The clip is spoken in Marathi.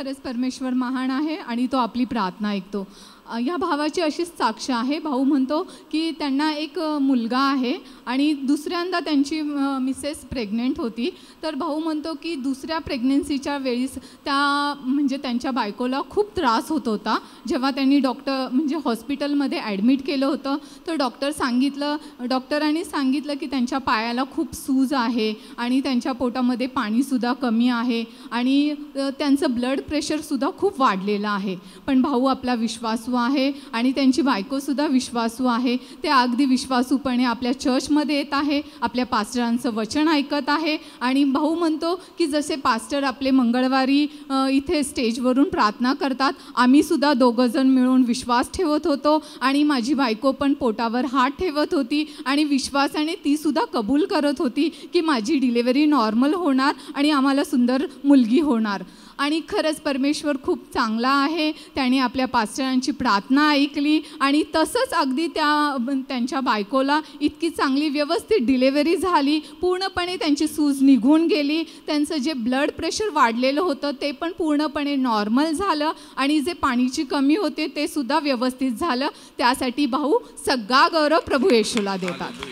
खरंच परमेश्वर महान आहे आणि तो आपली प्रार्थना ऐकतो। या भावाची अशीच साक्ष आहे। भाऊ म्हणतो की त्यांना एक मुलगा आहे आणि दुसऱ्यांदा त्यांची मिसेस प्रेग्नेंट होती। तर भाऊ म्हणतो की दुसऱ्या प्रेग्नन्सीच्या वेळेस म्हणजे त्यांच्या बायकोला खूप त्रास होत होता। जेव्हा त्यांनी म्हणजे हॉस्पिटलमध्ये ॲडमिट केलं होतं तर डॉक्टरांनी सांगितलं की त्यांच्या पायाला खूप सूज आहे आणि त्यांच्या पोटामध्ये पाणीसुद्धा कमी आहे आणि त्यांचं ब्लड प्रेशरसुद्धा खूप वाढलेलं आहे। पण भाऊ आपला विश्वासू आहे आणि त्यांची बायकोसुद्धा विश्वासू आहे। ते अगदी विश्वासूपणे आपल्या चर्चमध्ये येत आहे, आपल्या पास्टरांचं वचन ऐकत आहे आणि भाऊ म्हणतो की जसे पास्टर आपले मंगळवारी इथे स्टेजवरून प्रार्थना करतात, आम्हीसुद्धा दोघंजण मिळून विश्वास ठेवत होतो आणि माझी बायको पण पोटावर हात ठेवत होती आणि विश्वासाने तीसुद्धा कबूल करत होती की माझी डिलिव्हरी नॉर्मल होणार आणि आम्हाला सुंदर मुलगी होणार। आणि खरंच परमेश्वर खूप चांगला आहे। त्याने आपल्या पास्टरांची प्रार्थना ऐकली आणि तसंच अगदी त्यांच्या बायकोला इतकी चांगली व्यवस्थित डिलिव्हरी झाली, पूर्णपणे त्यांची सूज निघून गेली, त्यांचं जे ब्लड प्रेशर वाढलेलं होतं ते पण पूर्णपणे नॉर्मल झालं आणि जे पाणीची कमी होते ते सुद्धा व्यवस्थित झालं। त्यासाठी भाऊ सगळा गौरव प्रभू येशूला देतात।